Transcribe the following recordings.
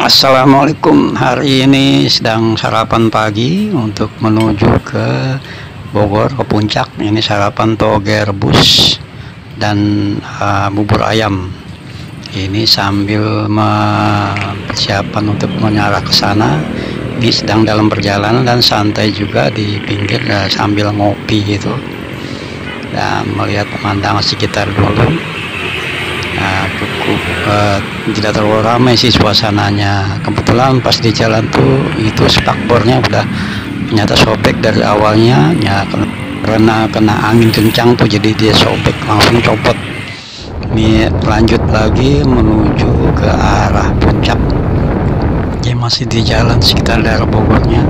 Assalamualaikum. Hari ini sedang sarapan pagi untuk menuju ke Bogor, ke puncak. Ini sarapan toge rebus dan bubur ayam. Ini sambil persiapan untuk mengarah ke sana. Ini sedang dalam perjalanan dan santai juga di pinggir sambil ngopi gitu dan melihat pemandangan sekitar dulu. Cukup tidak terlalu ramai sih suasananya. Kebetulan pas di jalan tuh itu spakbornya udah ternyata sobek dari awalnya ya, karena kena angin kencang tuh, jadi dia sobek, langsung copot. Ini lanjut lagi menuju ke arah puncak. Dia masih di jalan sekitar daerah Bogornya.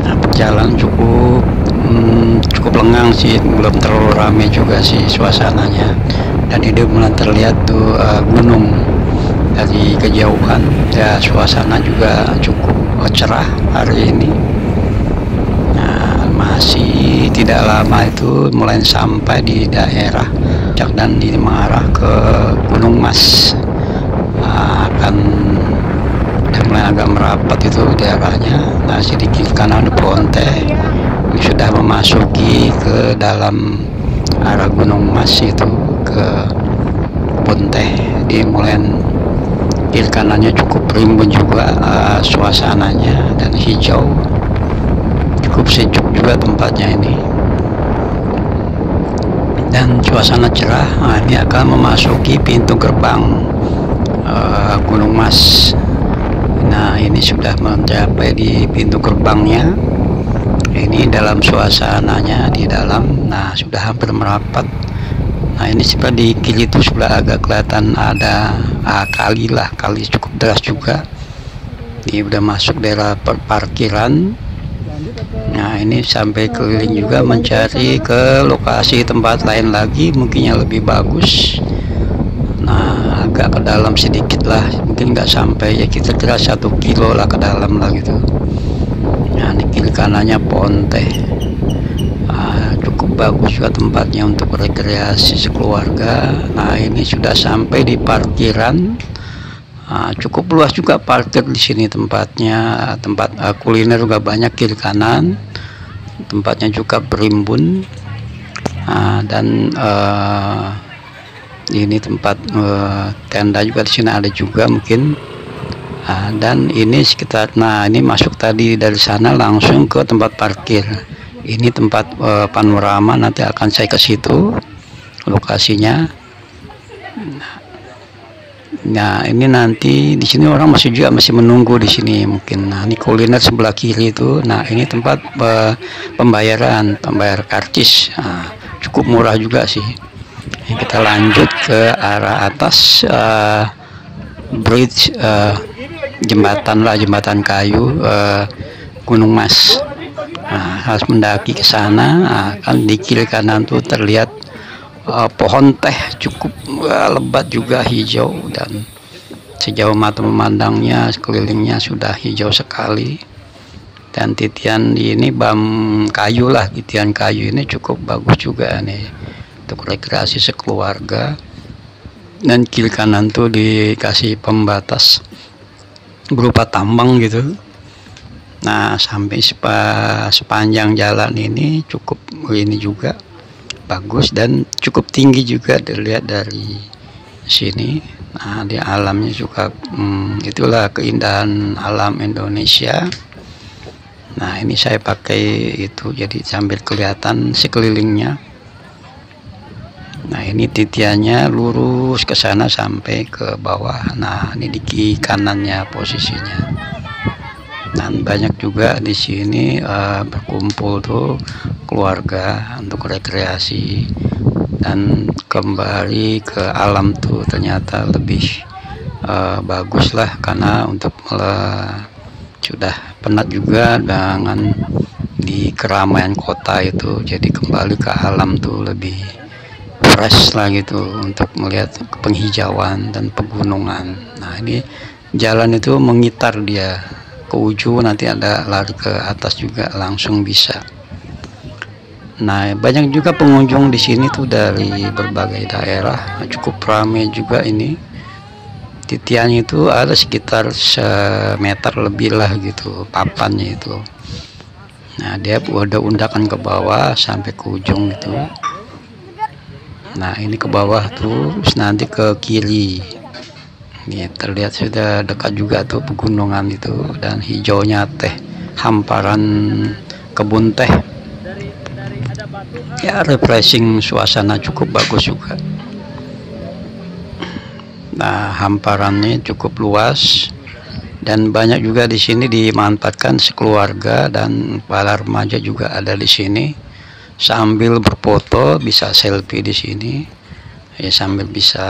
Nah, perjalanan cukup lengang sih, belum terlalu ramai juga sih suasananya. Dan itu mulai terlihat tuh gunung dari kejauhan ya, suasana juga cukup cerah hari ini. Nah, masih tidak lama itu mulai sampai di daerah puncak dan ini mengarah ke Gunung Mas. Akan mulai agak merapat itu daerahnya. Nah, sedikit kanan ada Ponte. Ini sudah memasuki ke dalam arah Gunung Mas itu, ke Ponte. Di mulai kiri kanannya cukup rimbun juga suasananya dan hijau, cukup sejuk juga tempatnya ini dan suasana cerah. Nah, ini akan memasuki pintu gerbang Gunung Mas. Nah, ini sudah mencapai di pintu gerbangnya. Ini dalam suasananya di dalam. Nah, sudah hampir merapat. Nah, ini sebelah di kiri itu sudah agak kelihatan ada kali cukup deras juga. Ini udah masuk daerah parkiran. Nah, ini sampai keliling juga mencari ke lokasi tempat lain lagi, mungkin yang lebih bagus. Nah, agak ke dalam sedikit lah, mungkin nggak sampai ya, kita kira 1 kilo lah ke dalam lah gitu. Nah, ini kiri kanannya Ponte. Cukup bagus juga tempatnya untuk rekreasi sekeluarga. Nah, ini sudah sampai di parkiran. Cukup luas juga parkir di sini tempatnya. Tempat kuliner juga banyak kiri kanan. Tempatnya juga berimbun. Dan ini tempat tenda juga di sini ada juga mungkin. Dan ini sekitar, nah ini masuk tadi dari sana langsung ke tempat parkir. Ini tempat panorama, nanti akan saya ke situ lokasinya. Nah, ini nanti di sini orang masih menunggu di sini mungkin. Nah, ini kuliner sebelah kiri itu. Nah, ini tempat pembayar karcis. Cukup murah juga sih. Ini kita lanjut ke arah atas, bridge, jembatan kayu Gunung Mas. Nah, harus mendaki ke sana. Kan di kiri kanan tuh terlihat pohon teh cukup lebat juga, hijau, dan sejauh mata memandangnya sekelilingnya sudah hijau sekali. Dan titian ini titian kayu ini cukup bagus juga nih untuk rekreasi sekeluarga. Dan kiri kanan tuh dikasih pembatas berupa tambang gitu. Nah, sampai sepanjang jalan ini cukup ini juga bagus dan cukup tinggi juga dilihat dari sini. Nah, di alamnya juga itulah keindahan alam Indonesia. Nah, ini saya pakai itu jadi sambil kelihatan sekelilingnya. Nah, ini titiannya lurus ke sana sampai ke bawah. Nah, ini di kiri kanannya posisinya. Dan banyak juga di sini berkumpul tuh keluarga untuk rekreasi dan kembali ke alam tuh ternyata lebih bagus lah, karena untuk sudah penat juga dengan di keramaian kota itu, jadi kembali ke alam tuh lebih fresh lah gitu untuk melihat penghijauan dan pegunungan. Nah, ini jalan itu mengitar dia ke ujung, nanti ada lari ke atas juga langsung bisa. Nah, banyak juga pengunjung di sini tuh dari berbagai daerah, cukup ramai juga ini. titiannya itu ada sekitar semeter lebih lah gitu papannya itu. Nah dia udah undakan ke bawah sampai ke ujung gitu. Nah ini ke bawah tuh, terus nanti ke kiri. Ini terlihat sudah dekat juga tuh pegunungan itu, dan hijaunya teh hamparan kebun teh. Ya refreshing, suasana cukup bagus juga. Nah hamparannya cukup luas. Dan banyak juga di sini dimanfaatkan sekeluarga dan para remaja juga ada di sini sambil berfoto, bisa selfie di sini ya, sambil bisa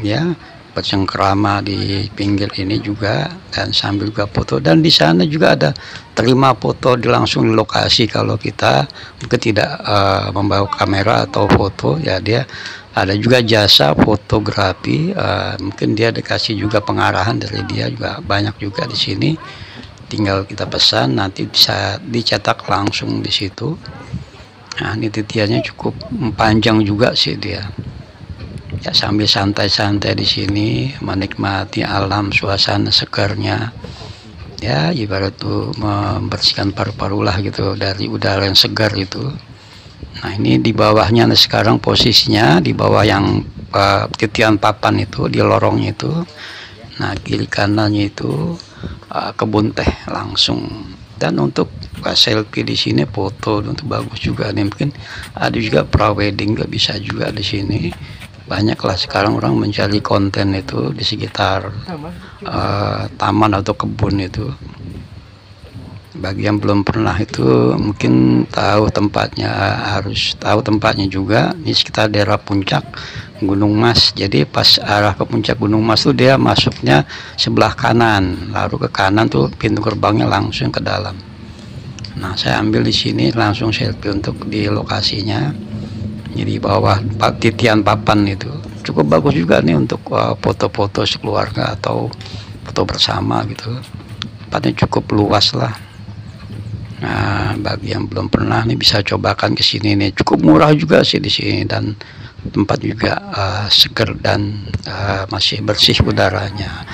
ya bercengkrama di pinggir ini juga, dan sambil juga foto. Dan di sana juga ada terima foto langsung di lokasi. Kalau kita mungkin tidak membawa kamera atau foto ya, dia ada juga jasa fotografi, mungkin dia dikasih juga pengarahan dari dia juga banyak juga di sini. Tinggal kita pesan, nanti bisa dicetak langsung di situ. Nah ini titiannya cukup panjang juga sih dia. Ya sambil santai-santai di sini menikmati alam, suasana segarnya. Ya ibarat tuh membersihkan paru-paru lah gitu dari udara yang segar itu. Nah ini di bawahnya sekarang posisinya di bawah yang titian papan itu, di lorongnya itu. Nah kiri kanannya itu kebun teh langsung. Dan untuk selfie di sini, foto untuk bagus juga nih. Mungkin ada juga prawedding juga bisa juga di sini. Banyaklah sekarang orang mencari konten itu di sekitar taman atau kebun itu. Bagi yang belum pernah itu mungkin tahu tempatnya, harus tahu tempatnya juga. Ini sekitar daerah puncak Gunung Mas. Jadi pas arah ke puncak Gunung Mas tuh dia masuknya sebelah kanan, lalu ke kanan tuh pintu gerbangnya langsung ke dalam. Nah saya ambil di sini langsung selfie untuk di lokasinya. Jadi bawah titian papan itu cukup bagus juga nih untuk foto-foto sekeluarga atau foto bersama gitu. Tempatnya cukup luas lah. Nah bagi yang belum pernah nih bisa cobakan ke sini nih, cukup murah juga sih di sini, dan tempat juga segar dan masih bersih udaranya.